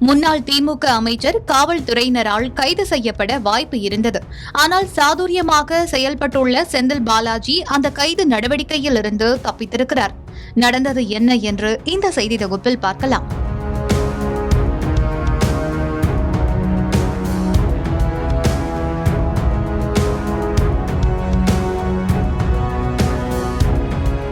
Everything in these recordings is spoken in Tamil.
முன்னாள் திமுக அமைச்சர் காவல்துறையினரால் கைது செய்யப்பட வாய்ப்பு இருந்தது. ஆனால் சாதுரியமாக செயல்பட்டுள்ள செந்தில் பாலாஜி அந்த கைது நடவடிக்கையிலிருந்து தப்பித்திருக்கிறார். நடந்தது என்ன என்று இந்த செய்தி தொகுப்பில் பார்க்கலாம்.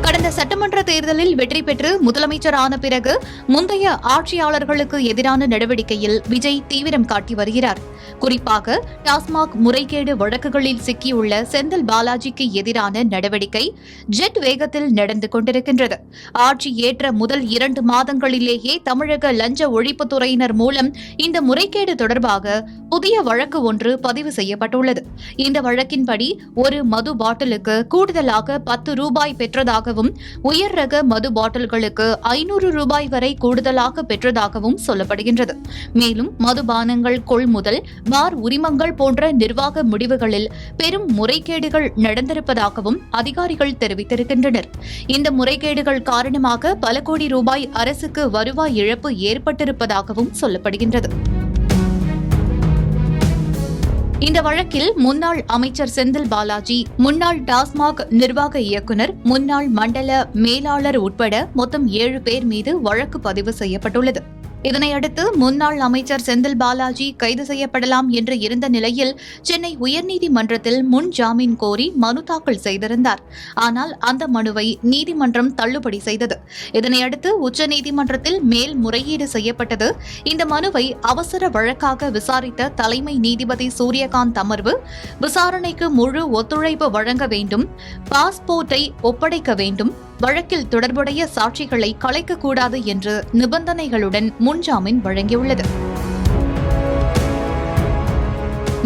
கடந்த சட்டமன்ற தேர்தலில் வெற்றி பெற்று முதலமைச்சரான பிறகு முந்தைய ஆட்சியாளர்களுக்கு எதிரான நடவடிக்கையில் விஜய் தீவிரம் காட்டி வருகிறார். குறிப்பாக டாஸ்மாக் முறைகேடு வழக்குகளில் சிக்கியுள்ள செந்தில் பாலாஜிக்கு எதிரான நடவடிக்கை ஜெட் வேகத்தில் நடந்து கொண்டிருக்கின்றது. ஆட்சி ஏற்ற முதல் 2 மாதங்களிலேயே தமிழக லஞ்ச ஒழிப்புத்துறையினர் மூலம் இந்த முறைகேடு தொடர்பாக புதிய வழக்கு ஒன்று பதிவு செய்யப்பட்டுள்ளது. இந்த வழக்கின்படி ஒரு மது பாட்டிலுக்கு கூடுதலாக 10 ரூபாய் பெற்றதாகவும் உயர் ரக மது பாட்டில்களுக்கு 500 ரூபாய் வரை கூடுதலாக பெற்றதாகவும் சொல்லப்படுகின்றது. மேலும் மதுபானங்கள் கொள்முதல், பார் உரிமங்கள் போன்ற நிர்வாக முடிவுகளில் பெரும் முறைகேடுகள் நடந்திருப்பதாகவும் அதிகாரிகள் தெரிவித்திருக்கின்றனர். இந்த முறைகேடுகள் காரணமாக பல கோடி ரூபாய் அரசுக்கு வருவாய் இழப்பு ஏற்பட்டிருப்பதாகவும் சொல்லப்படுகின்றது. இந்த வழக்கில் முன்னாள் அமைச்சர் செந்தில் பாலாஜி, முன்னாள் டாஸ்மாக் நிர்வாக இயக்குநர், முன்னாள் மண்டல மேலாளர் உட்பட மொத்தம் 7 பேர் மீது வழக்கு பதிவு செய்யப்பட்டுள்ளது. இதனையடுத்து முன்னாள் அமைச்சர் செந்தில் பாலாஜி கைது செய்யப்படலாம் என்று இருந்த நிலையில் சென்னை உயர்நீதிமன்றத்தில் முன் ஜாமீன் கோரி மனு தாக்கல் செய்திருந்தார். ஆனால் அந்த மனுவை நீதிமன்றம் தள்ளுபடி செய்தது. இதனையடுத்து உச்சநீதிமன்றத்தில் மேல்முறையீடு செய்யப்பட்டது. இந்த மனுவை அவசர வழக்காக விசாரித்த தலைமை நீதிபதி சூரியகாந்த் அமர்வு விசாரணைக்கு முழு ஒத்துழைப்பு வழங்க வேண்டும், பாஸ்போர்ட்டை ஒப்படைக்க வேண்டும், வழக்கில் தொடர்புடைய சாட்சிகளை கலைக்கக்கூடாது என்று நிபந்தனைகளுடன் முன்ஜாமீன் வழங்கியுள்ளது.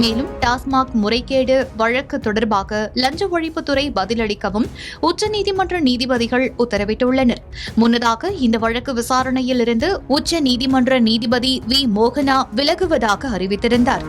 மேலும் டாஸ்மாக் முறைகேடு வழக்கு தொடர்பாக லஞ்ச ஒழிப்புத்துறை பதிலளிக்கவும் உச்சநீதிமன்ற நீதிபதிகள் உத்தரவிட்டுள்ளனர். முன்னதாக இந்த வழக்கு விசாரணையில் இருந்து உச்சநீதிமன்ற நீதிபதி வி மோகனா விலகுவதாக அறிவித்திருந்தார்.